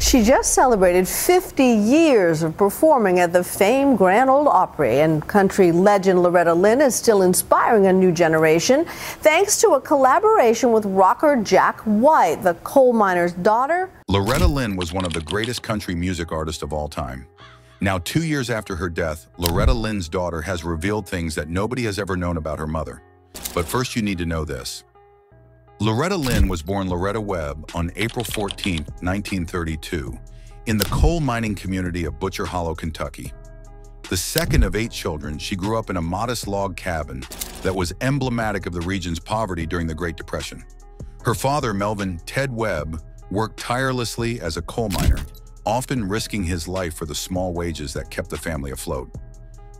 She just celebrated 50 years of performing at the famed Grand Ole Opry, and country legend Loretta Lynn is still inspiring a new generation thanks to a collaboration with rocker Jack White, the coal miner's daughter. Loretta Lynn was one of the greatest country music artists of all time. Now, 2 years after her death, Loretta Lynn's daughter has revealed things that nobody has ever known about her mother. But first, you need to know this. Loretta Lynn was born Loretta Webb on April 14, 1932, in the coal mining community of Butcher Hollow, Kentucky. The second of 8 children, she grew up in a modest log cabin that was emblematic of the region's poverty during the Great Depression. Her father, Melvin Ted Webb, worked tirelessly as a coal miner, often risking his life for the small wages that kept the family afloat.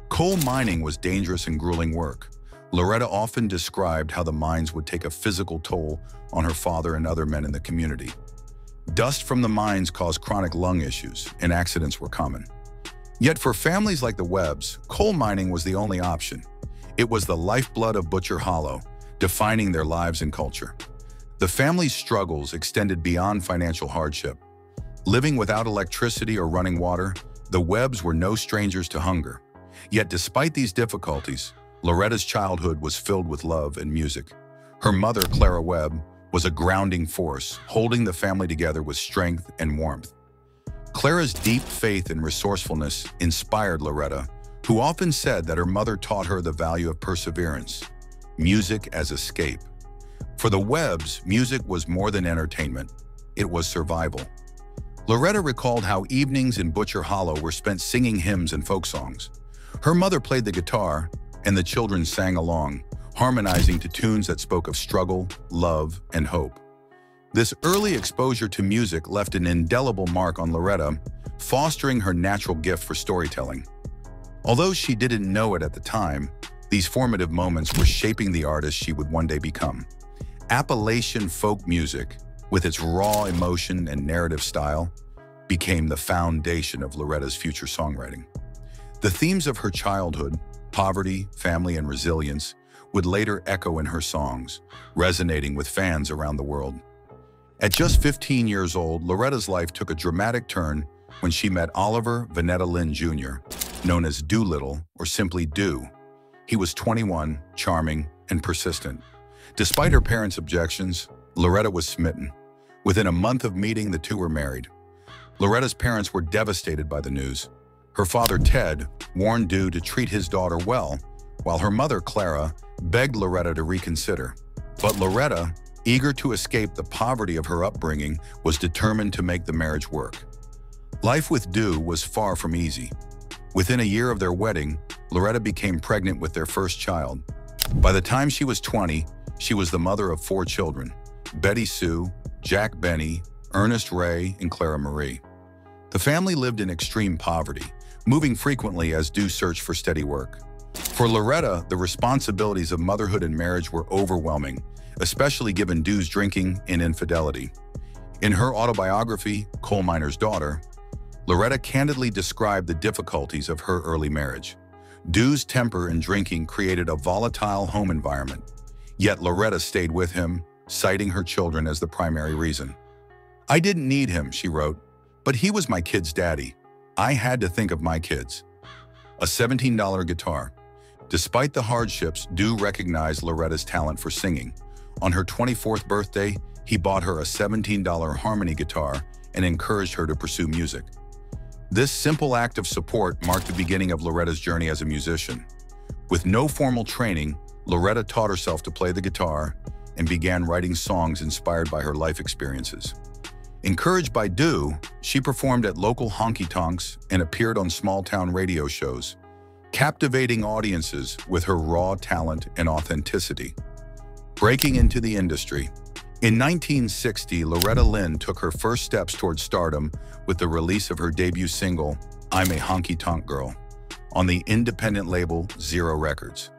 Coal mining was dangerous and grueling work. Loretta often described how the mines would take a physical toll on her father and other men in the community. Dust from the mines caused chronic lung issues, and accidents were common. Yet for families like the Webbs, coal mining was the only option. It was the lifeblood of Butcher Hollow, defining their lives and culture. The family's struggles extended beyond financial hardship. Living without electricity or running water, the Webbs were no strangers to hunger. Yet despite these difficulties, Loretta's childhood was filled with love and music. Her mother, Clara Webb, was a grounding force, holding the family together with strength and warmth. Clara's deep faith and resourcefulness inspired Loretta, who often said that her mother taught her the value of perseverance, music as escape. For the Webbs, music was more than entertainment, it was survival. Loretta recalled how evenings in Butcher Hollow were spent singing hymns and folk songs. Her mother played the guitar, and the children sang along, harmonizing to tunes that spoke of struggle, love, and hope. This early exposure to music left an indelible mark on Loretta, fostering her natural gift for storytelling. Although she didn't know it at the time, these formative moments were shaping the artist she would one day become. Appalachian folk music, with its raw emotion and narrative style, became the foundation of Loretta's future songwriting. The themes of her childhood, poverty, family, and resilience, would later echo in her songs, resonating with fans around the world. At just 15 years old, Loretta's life took a dramatic turn when she met Oliver Vanetta Lynn Jr., known as Doolittle or simply Do. He was 21, charming, and persistent. Despite her parents' objections, Loretta was smitten. Within a month of meeting, the two were married. Loretta's parents were devastated by the news. Her father, Ted, warned Do to treat his daughter well, while her mother, Clara, begged Loretta to reconsider. But Loretta, eager to escape the poverty of her upbringing, was determined to make the marriage work. Life with Do was far from easy. Within a year of their wedding, Loretta became pregnant with their first child. By the time she was 20, she was the mother of 4 children: Betty Sue, Jack Benny, Ernest Ray, and Clara Marie. The family lived in extreme poverty, moving frequently as Do searched for steady work. For Loretta, the responsibilities of motherhood and marriage were overwhelming, especially given Do's drinking and infidelity. In her autobiography, Coal Miner's Daughter, Loretta candidly described the difficulties of her early marriage. Do's temper and drinking created a volatile home environment, yet Loretta stayed with him, citing her children as the primary reason. "I didn't need him," she wrote, "but he was my kid's daddy. I had to think of my kids." A $17 guitar. Despite the hardships, Do recognized Loretta's talent for singing. On her 24th birthday, he bought her a $17 harmony guitar and encouraged her to pursue music. This simple act of support marked the beginning of Loretta's journey as a musician. With no formal training, Loretta taught herself to play the guitar and began writing songs inspired by her life experiences. Encouraged by Do, she performed at local honky-tonks and appeared on small-town radio shows, captivating audiences with her raw talent and authenticity. Breaking into the industry. In 1960, Loretta Lynn took her first steps towards stardom with the release of her debut single, "I'm a Honky-Tonk Girl," on the independent label Zero Records.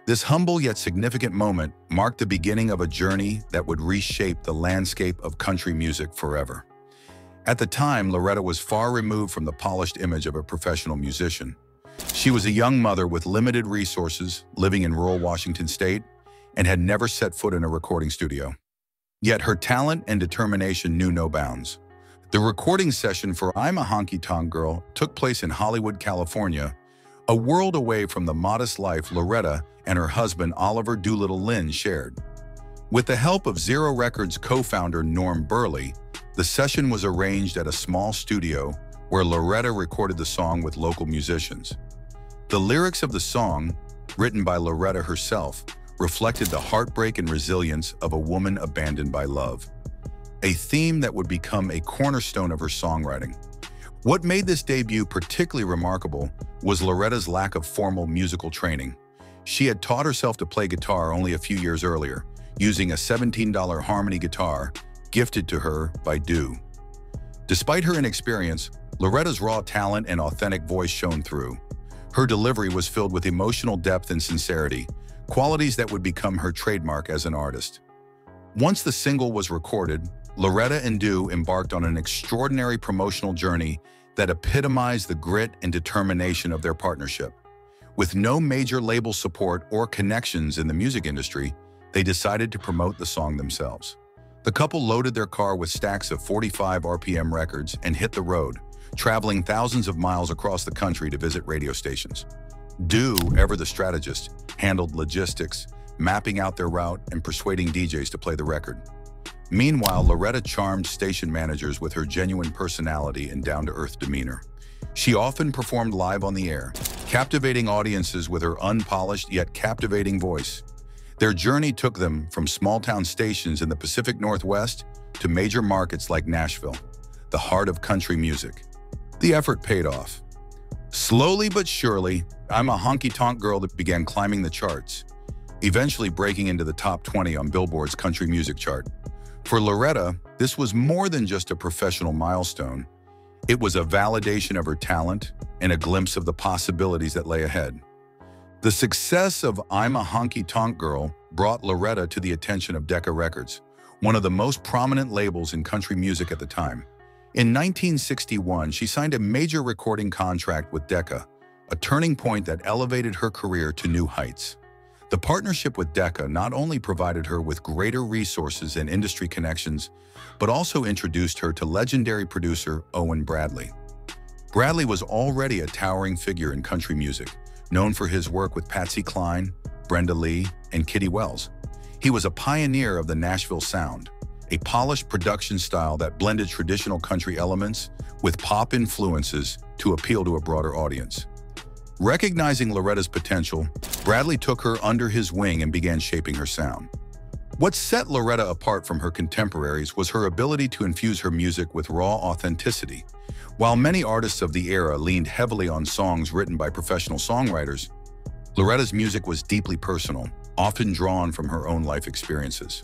This humble yet significant moment marked the beginning of a journey that would reshape the landscape of country music forever. At the time, Loretta was far removed from the polished image of a professional musician. She was a young mother with limited resources, living in rural Washington state, and had never set foot in a recording studio. Yet her talent and determination knew no bounds. The recording session for I'm a Honky Tonk Girl took place in Hollywood, California, a world away from the modest life Loretta and her husband Oliver Doolittle Lynn shared. With the help of Zero Records co-founder Norm Burley, the session was arranged at a small studio where Loretta recorded the song with local musicians. The lyrics of the song, written by Loretta herself, reflected the heartbreak and resilience of a woman abandoned by love, a theme that would become a cornerstone of her songwriting. What made this debut particularly remarkable was Loretta's lack of formal musical training. She had taught herself to play guitar only a few years earlier, using a $17 harmony guitar gifted to her by Du. Despite her inexperience, Loretta's raw talent and authentic voice shone through. Her delivery was filled with emotional depth and sincerity, qualities that would become her trademark as an artist. Once the single was recorded, Loretta and Du embarked on an extraordinary promotional journey that epitomized the grit and determination of their partnership. With no major label support or connections in the music industry, they decided to promote the song themselves. The couple loaded their car with stacks of 45 RPM records and hit the road, traveling thousands of miles across the country to visit radio stations. Du, ever the strategist, handled logistics, mapping out their route and persuading DJs to play the record. Meanwhile, Loretta charmed station managers with her genuine personality and down-to-earth demeanor. She often performed live on the air, captivating audiences with her unpolished yet captivating voice. Their journey took them from small-town stations in the Pacific Northwest to major markets like Nashville, the heart of country music. The effort paid off. Slowly but surely, I'm a Honky Tonk Girl that began climbing the charts, eventually breaking into the top 20 on Billboard's country music chart. For Loretta, this was more than just a professional milestone. It was a validation of her talent and a glimpse of the possibilities that lay ahead. The success of I'm a Honky Tonk Girl brought Loretta to the attention of Decca Records, one of the most prominent labels in country music at the time. In 1961, she signed a major recording contract with Decca, a turning point that elevated her career to new heights. The partnership with Decca not only provided her with greater resources and industry connections, but also introduced her to legendary producer Owen Bradley. Bradley was already a towering figure in country music, known for his work with Patsy Cline, Brenda Lee, and Kitty Wells. He was a pioneer of the Nashville sound, a polished production style that blended traditional country elements with pop influences to appeal to a broader audience. Recognizing Loretta's potential, Bradley took her under his wing and began shaping her sound. What set Loretta apart from her contemporaries was her ability to infuse her music with raw authenticity. While many artists of the era leaned heavily on songs written by professional songwriters, Loretta's music was deeply personal, often drawn from her own life experiences.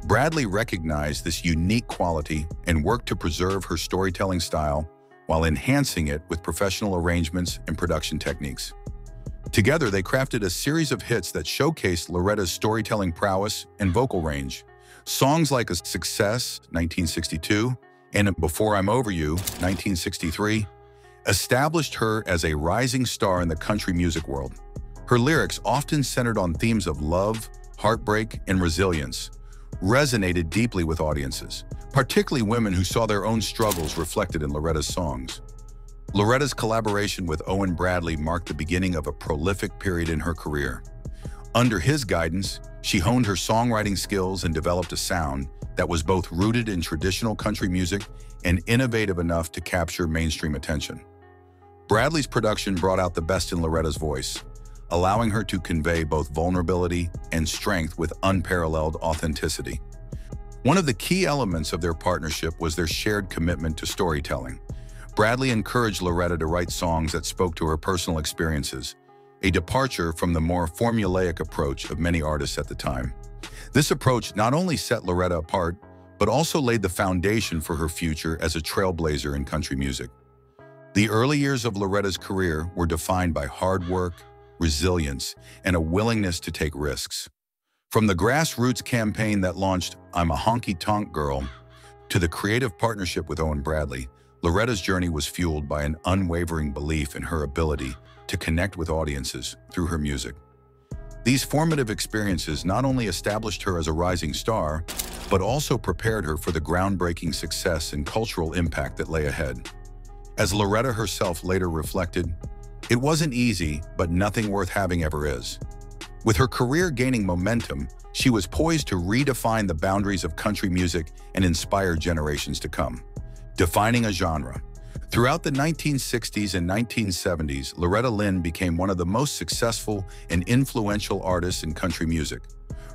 Bradley recognized this unique quality and worked to preserve her storytelling style while enhancing it with professional arrangements and production techniques. Together, they crafted a series of hits that showcased Loretta's storytelling prowess and vocal range. Songs like A Success, 1962, and Before I'm Over You, 1963, established her as a rising star in the country music world. Her lyrics, often centered on themes of love, heartbreak, and resilience, resonated deeply with audiences, particularly women who saw their own struggles reflected in Loretta's songs. Loretta's collaboration with Owen Bradley marked the beginning of a prolific period in her career. Under his guidance, she honed her songwriting skills and developed a sound that was both rooted in traditional country music and innovative enough to capture mainstream attention. Bradley's production brought out the best in Loretta's voice, allowing her to convey both vulnerability and strength with unparalleled authenticity. One of the key elements of their partnership was their shared commitment to storytelling. Bradley encouraged Loretta to write songs that spoke to her personal experiences, a departure from the more formulaic approach of many artists at the time. This approach not only set Loretta apart, but also laid the foundation for her future as a trailblazer in country music. The early years of Loretta's career were defined by hard work, resilience, and a willingness to take risks. From the grassroots campaign that launched I'm a Honky Tonk Girl to the creative partnership with Owen Bradley, Loretta's journey was fueled by an unwavering belief in her ability to connect with audiences through her music. These formative experiences not only established her as a rising star, but also prepared her for the groundbreaking success and cultural impact that lay ahead. As Loretta herself later reflected, "It wasn't easy, but nothing worth having ever is." With her career gaining momentum, she was poised to redefine the boundaries of country music and inspire generations to come. Defining a genre. Throughout the 1960s and 1970s, Loretta Lynn became one of the most successful and influential artists in country music.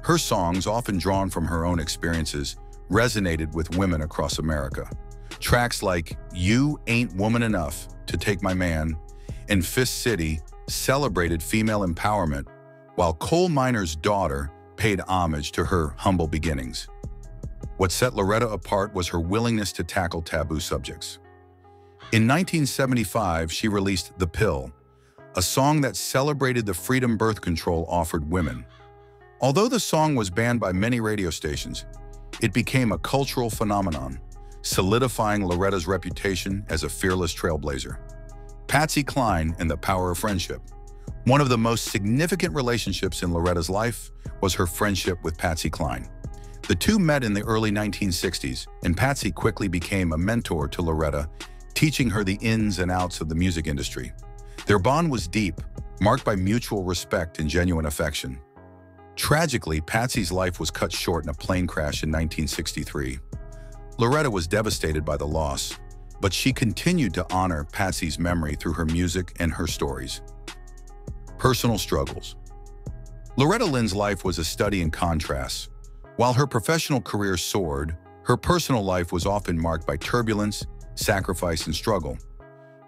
Her songs, often drawn from her own experiences, resonated with women across America. Tracks like "You Ain't Woman Enough" to Take My Man and "Fist City" celebrated female empowerment, while Coal Miner's Daughter paid homage to her humble beginnings. What set Loretta apart was her willingness to tackle taboo subjects. In 1975, she released "The Pill," a song that celebrated the freedom birth control offered women. Although the song was banned by many radio stations, it became a cultural phenomenon, solidifying Loretta's reputation as a fearless trailblazer. Patsy Cline and the Power of Friendship. One of the most significant relationships in Loretta's life was her friendship with Patsy Cline. The two met in the early 1960s, and Patsy quickly became a mentor to Loretta, teaching her the ins and outs of the music industry. Their bond was deep, marked by mutual respect and genuine affection. Tragically, Patsy's life was cut short in a plane crash in 1963. Loretta was devastated by the loss, but she continued to honor Patsy's memory through her music and her stories. Personal struggles. Loretta Lynn's life was a study in contrasts. While her professional career soared, her personal life was often marked by turbulence, sacrifice, and struggle.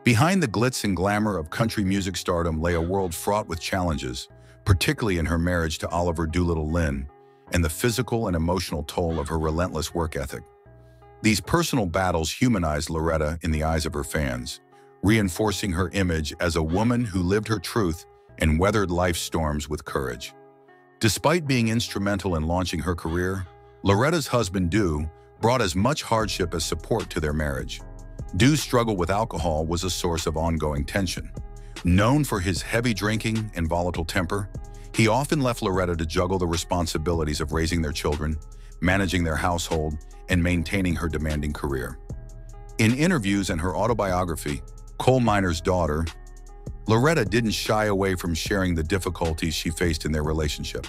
Behind the glitz and glamour of country music stardom lay a world fraught with challenges, particularly in her marriage to Oliver Doolittle Lynn, and the physical and emotional toll of her relentless work ethic. These personal battles humanized Loretta in the eyes of her fans, reinforcing her image as a woman who lived her truth and weathered life's storms with courage. Despite being instrumental in launching her career, Loretta's husband, Dew, brought as much hardship as support to their marriage. Dew's struggle with alcohol was a source of ongoing tension. Known for his heavy drinking and volatile temper, he often left Loretta to juggle the responsibilities of raising their children, managing their household, and maintaining her demanding career. In interviews and her autobiography, Coal Miner's Daughter, Loretta didn't shy away from sharing the difficulties she faced in their relationship.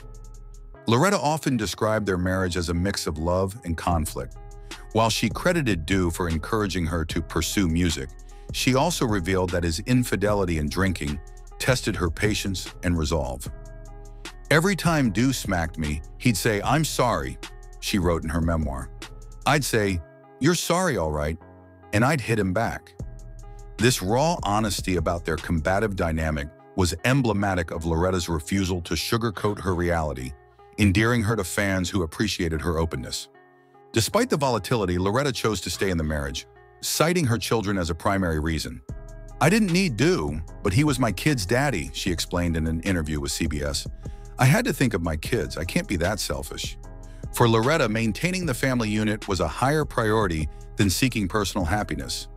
Loretta often described their marriage as a mix of love and conflict. While she credited Dew for encouraging her to pursue music, she also revealed that his infidelity and drinking tested her patience and resolve. "Every time Dew smacked me, he'd say, 'I'm sorry,'" she wrote in her memoir. "I'd say, 'You're sorry, all right,' and I'd hit him back." This raw honesty about their combative dynamic was emblematic of Loretta's refusal to sugarcoat her reality, endearing her to fans who appreciated her openness. Despite the volatility, Loretta chose to stay in the marriage, citing her children as a primary reason. "I didn't need Dew, but he was my kid's daddy," she explained in an interview with CBS. "I had to think of my kids. I can't be that selfish." For Loretta, maintaining the family unit was a higher priority than seeking personal happiness.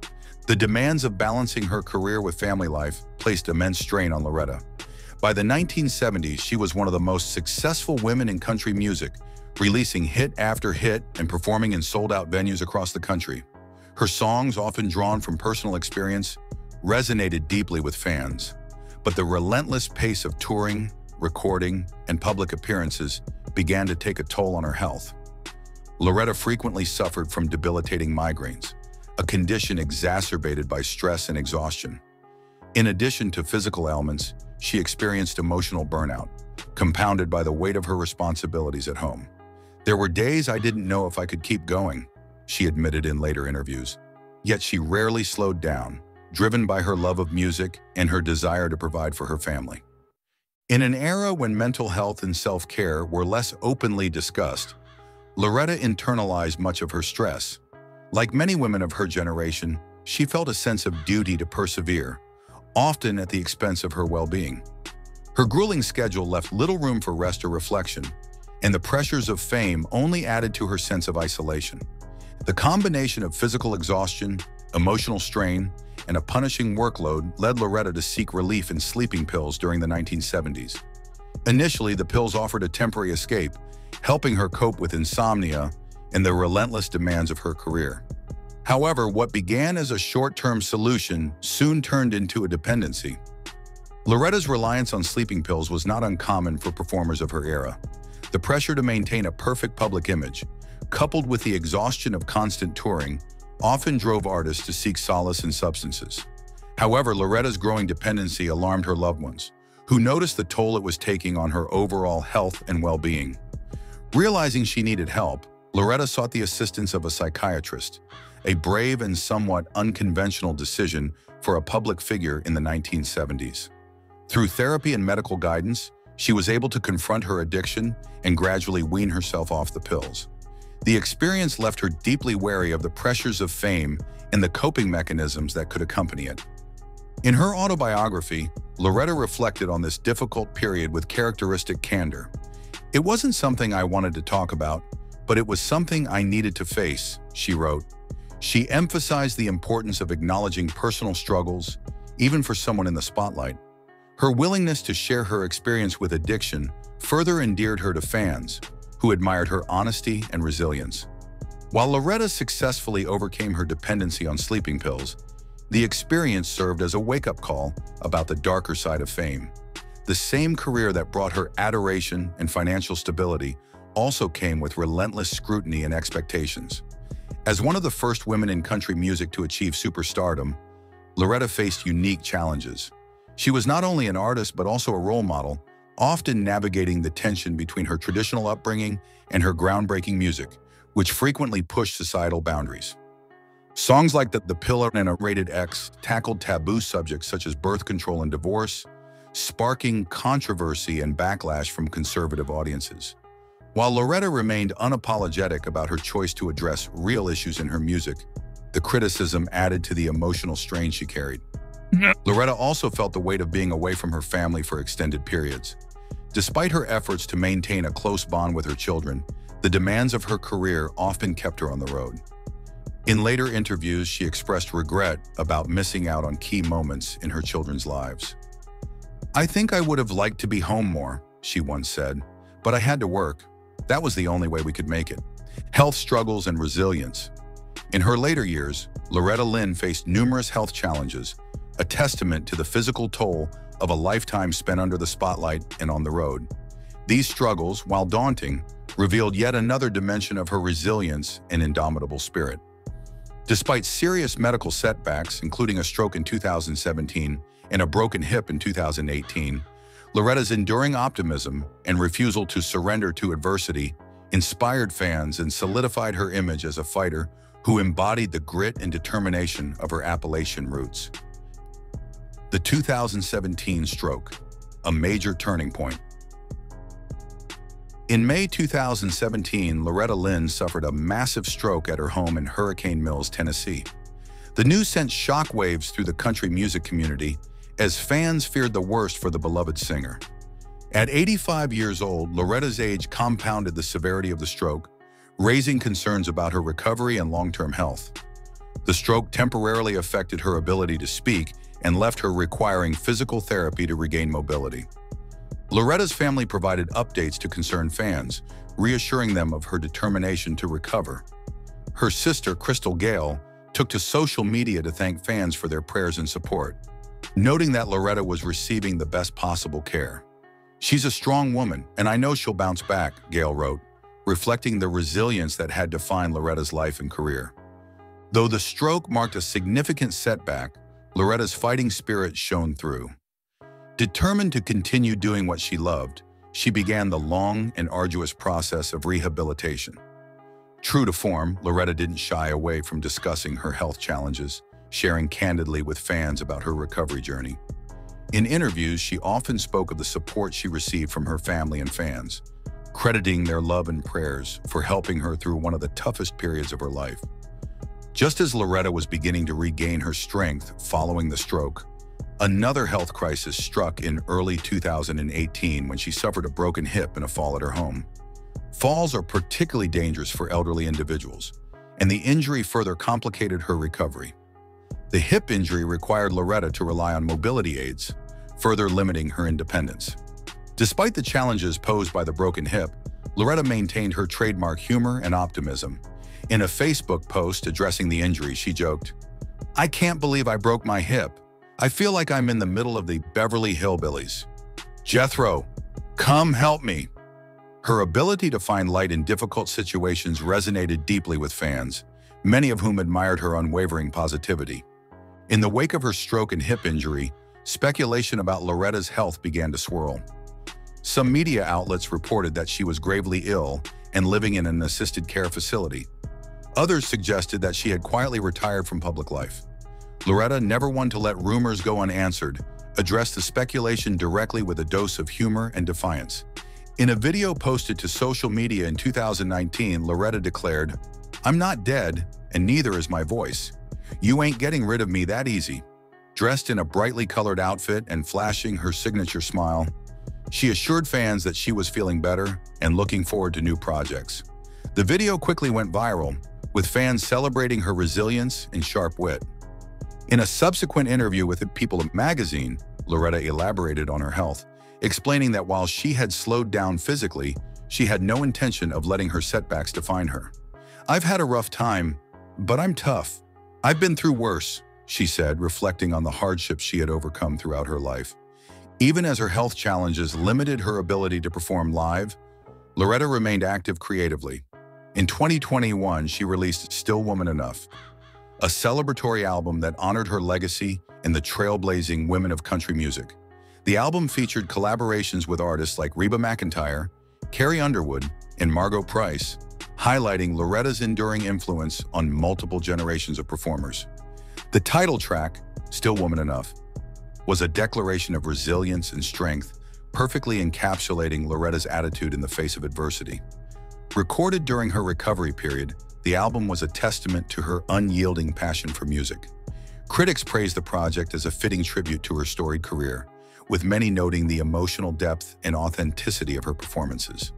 The demands of balancing her career with family life placed immense strain on Loretta. By the 1970s, she was one of the most successful women in country music, releasing hit after hit and performing in sold-out venues across the country. Her songs, often drawn from personal experience, resonated deeply with fans. But the relentless pace of touring, recording, and public appearances began to take a toll on her health. Loretta frequently suffered from debilitating migraines, a condition exacerbated by stress and exhaustion. In addition to physical ailments, she experienced emotional burnout, compounded by the weight of her responsibilities at home. "There were days I didn't know if I could keep going," she admitted in later interviews. Yet she rarely slowed down, driven by her love of music and her desire to provide for her family. In an era when mental health and self-care were less openly discussed, Loretta internalized much of her stress. Like many women of her generation, she felt a sense of duty to persevere, often at the expense of her well-being. Her grueling schedule left little room for rest or reflection, and the pressures of fame only added to her sense of isolation. The combination of physical exhaustion, emotional strain, and a punishing workload led Loretta to seek relief in sleeping pills during the 1970s. Initially, the pills offered a temporary escape, helping her cope with insomnia and the relentless demands of her career. However, what began as a short-term solution soon turned into a dependency. Loretta's reliance on sleeping pills was not uncommon for performers of her era. The pressure to maintain a perfect public image, coupled with the exhaustion of constant touring, often drove artists to seek solace in substances. However, Loretta's growing dependency alarmed her loved ones, who noticed the toll it was taking on her overall health and well-being. Realizing she needed help, Loretta sought the assistance of a psychiatrist, a brave and somewhat unconventional decision for a public figure in the 1970s. Through therapy and medical guidance, she was able to confront her addiction and gradually wean herself off the pills. The experience left her deeply wary of the pressures of fame and the coping mechanisms that could accompany it. In her autobiography, Loretta reflected on this difficult period with characteristic candor. "It wasn't something I wanted to talk about, but it was something I needed to face," she wrote. She emphasized the importance of acknowledging personal struggles, even for someone in the spotlight. Her willingness to share her experience with addiction further endeared her to fans, who admired her honesty and resilience. While Loretta successfully overcame her dependency on sleeping pills, the experience served as a wake-up call about the darker side of fame. The same career that brought her adoration and financial stability also came with relentless scrutiny and expectations. As one of the first women in country music to achieve superstardom, Loretta faced unique challenges. She was not only an artist but also a role model, often navigating the tension between her traditional upbringing and her groundbreaking music, which frequently pushed societal boundaries. Songs like The Pillar and A Rated X tackled taboo subjects such as birth control and divorce, sparking controversy and backlash from conservative audiences. While Loretta remained unapologetic about her choice to address real issues in her music, the criticism added to the emotional strain she carried. Loretta also felt the weight of being away from her family for extended periods. Despite her efforts to maintain a close bond with her children, the demands of her career often kept her on the road. In later interviews, she expressed regret about missing out on key moments in her children's lives. "I think I would have liked to be home more," she once said, "but I had to work. That was the only way we could make it." Health struggles and resilience. In her later years, Loretta Lynn faced numerous health challenges, a testament to the physical toll of a lifetime spent under the spotlight and on the road. These struggles, while daunting, revealed yet another dimension of her resilience and indomitable spirit. Despite serious medical setbacks, including a stroke in 2017 and a broken hip in 2018, Loretta's enduring optimism and refusal to surrender to adversity inspired fans and solidified her image as a fighter who embodied the grit and determination of her Appalachian roots. The 2017 stroke, a major turning point. In May 2017, Loretta Lynn suffered a massive stroke at her home in Hurricane Mills, Tennessee. The news sent shockwaves through the country music community as fans feared the worst for the beloved singer. At 85 years old, Loretta's age compounded the severity of the stroke, raising concerns about her recovery and long-term health. The stroke temporarily affected her ability to speak and left her requiring physical therapy to regain mobility. Loretta's family provided updates to concerned fans, reassuring them of her determination to recover. Her sister, Crystal Gale, took to social media to thank fans for their prayers and support, noting that Loretta was receiving the best possible care. "She's a strong woman, and I know she'll bounce back," Gale wrote, reflecting the resilience that had defined Loretta's life and career. Though the stroke marked a significant setback, Loretta's fighting spirit shone through. Determined to continue doing what she loved, she began the long and arduous process of rehabilitation. True to form, Loretta didn't shy away from discussing her health challenges, sharing candidly with fans about her recovery journey. In interviews, she often spoke of the support she received from her family and fans, crediting their love and prayers for helping her through one of the toughest periods of her life. Just as Loretta was beginning to regain her strength following the stroke, another health crisis struck in early 2018 when she suffered a broken hip in a fall at her home. Falls are particularly dangerous for elderly individuals, and the injury further complicated her recovery. The hip injury required Loretta to rely on mobility aids, further limiting her independence. Despite the challenges posed by the broken hip, Loretta maintained her trademark humor and optimism. In a Facebook post addressing the injury, she joked, "I can't believe I broke my hip. I feel like I'm in the middle of the Beverly Hillbillies. Jethro, come help me." Her ability to find light in difficult situations resonated deeply with fans, many of whom admired her unwavering positivity. In the wake of her stroke and hip injury, speculation about Loretta's health began to swirl. Some media outlets reported that she was gravely ill and living in an assisted care facility. Others suggested that she had quietly retired from public life. Loretta, never one to let rumors go unanswered, addressed the speculation directly with a dose of humor and defiance. In a video posted to social media in 2019, Loretta declared, "I'm not dead, and neither is my voice. You ain't getting rid of me that easy." Dressed in a brightly colored outfit and flashing her signature smile, she assured fans that she was feeling better and looking forward to new projects. The video quickly went viral, with fans celebrating her resilience and sharp wit. In a subsequent interview with People magazine, Loretta elaborated on her health, explaining that while she had slowed down physically, she had no intention of letting her setbacks define her. "I've had a rough time, but I'm tough. I've been through worse," she said, reflecting on the hardships she had overcome throughout her life. Even as her health challenges limited her ability to perform live, Loretta remained active creatively. In 2021, she released Still Woman Enough, a celebratory album that honored her legacy and the trailblazing women of country music. The album featured collaborations with artists like Reba McEntire, Carrie Underwood, and Margot Price, highlighting Loretta's enduring influence on multiple generations of performers. The title track, Still Woman Enough, was a declaration of resilience and strength, perfectly encapsulating Loretta's attitude in the face of adversity. Recorded during her recovery period, the album was a testament to her unyielding passion for music. Critics praised the project as a fitting tribute to her storied career, with many noting the emotional depth and authenticity of her performances.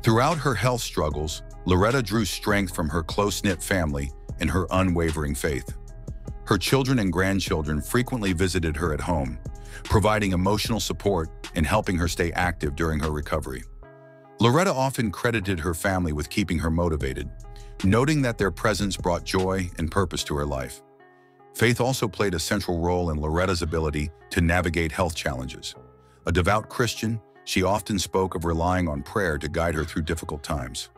Throughout her health struggles, Loretta drew strength from her close-knit family and her unwavering faith. Her children and grandchildren frequently visited her at home, providing emotional support and helping her stay active during her recovery. Loretta often credited her family with keeping her motivated, noting that their presence brought joy and purpose to her life. Faith also played a central role in Loretta's ability to navigate health challenges. A devout Christian, she often spoke of relying on prayer to guide her through difficult times.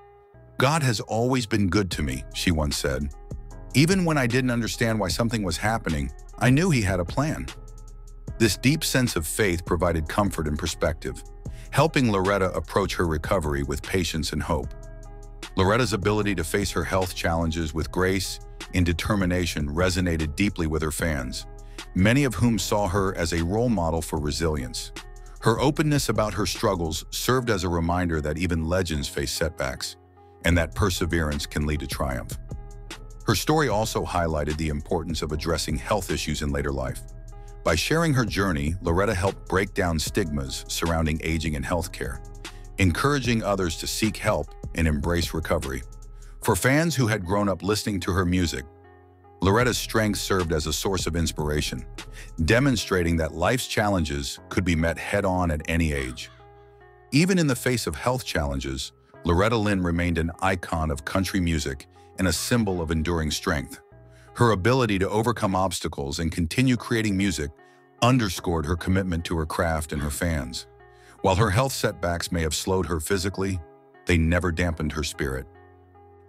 "God has always been good to me," she once said. "Even when I didn't understand why something was happening, I knew He had a plan." This deep sense of faith provided comfort and perspective, helping Loretta approach her recovery with patience and hope. Loretta's ability to face her health challenges with grace and determination resonated deeply with her fans, many of whom saw her as a role model for resilience. Her openness about her struggles served as a reminder that even legends face setbacks, and that perseverance can lead to triumph. Her story also highlighted the importance of addressing health issues in later life. By sharing her journey, Loretta helped break down stigmas surrounding aging and healthcare, encouraging others to seek help and embrace recovery. For fans who had grown up listening to her music, Loretta's strength served as a source of inspiration, demonstrating that life's challenges could be met head-on at any age. Even in the face of health challenges, Loretta Lynn remained an icon of country music and a symbol of enduring strength. Her ability to overcome obstacles and continue creating music underscored her commitment to her craft and her fans. While her health setbacks may have slowed her physically, they never dampened her spirit.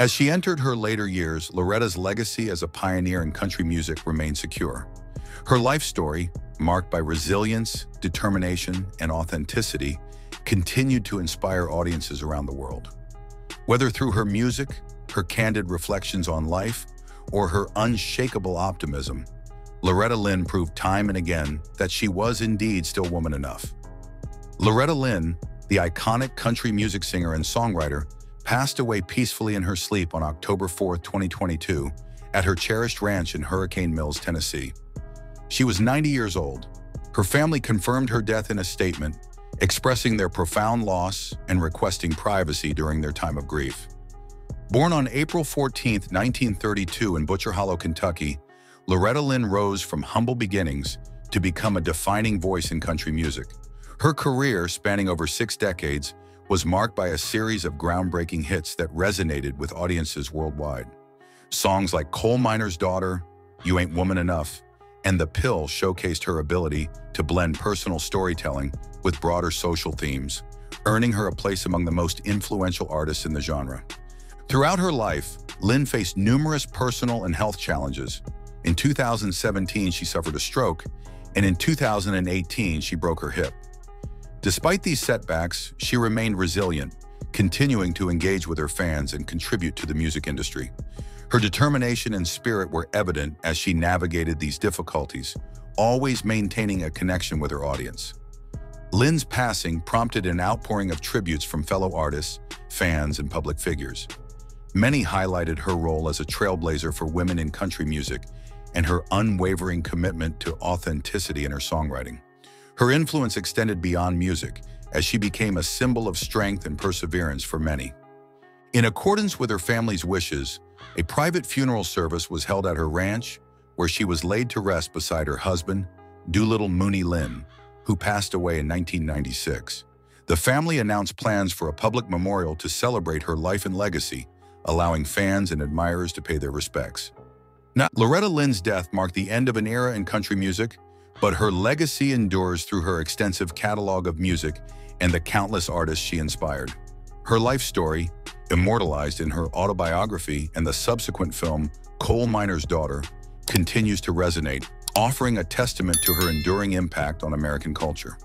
As she entered her later years, Loretta's legacy as a pioneer in country music remained secure. Her life story, marked by resilience, determination, and authenticity, continued to inspire audiences around the world. Whether through her music, her candid reflections on life, or her unshakable optimism, Loretta Lynn proved time and again that she was indeed still woman enough. Loretta Lynn, the iconic country music singer and songwriter, passed away peacefully in her sleep on October 4, 2022, at her cherished ranch in Hurricane Mills, Tennessee. She was 90 years old. Her family confirmed her death in a statement, expressing their profound loss and requesting privacy during their time of grief. Born on April 14, 1932 in Butcher Hollow, Kentucky, Loretta Lynn rose from humble beginnings to become a defining voice in country music. Her career, spanning over 6 decades, was marked by a series of groundbreaking hits that resonated with audiences worldwide. Songs like Coal Miner's Daughter, You Ain't Woman Enough, and The Pill showcased her ability to blend personal storytelling with broader social themes, earning her a place among the most influential artists in the genre. Throughout her life, Lynn faced numerous personal and health challenges. In 2017, she suffered a stroke, and in 2018, she broke her hip. Despite these setbacks, she remained resilient, continuing to engage with her fans and contribute to the music industry. Her determination and spirit were evident as she navigated these difficulties, always maintaining a connection with her audience. Lynn's passing prompted an outpouring of tributes from fellow artists, fans, and public figures. Many highlighted her role as a trailblazer for women in country music and her unwavering commitment to authenticity in her songwriting. Her influence extended beyond music, as she became a symbol of strength and perseverance for many. In accordance with her family's wishes, a private funeral service was held at her ranch, where she was laid to rest beside her husband, Doolittle Mooney Lynn, who passed away in 1996. The family announced plans for a public memorial to celebrate her life and legacy, allowing fans and admirers to pay their respects. Now, Loretta Lynn's death marked the end of an era in country music, but her legacy endures through her extensive catalog of music and the countless artists she inspired. Her life story, immortalized in her autobiography and the subsequent film Coal Miner's Daughter, continues to resonate, offering a testament to her enduring impact on American culture.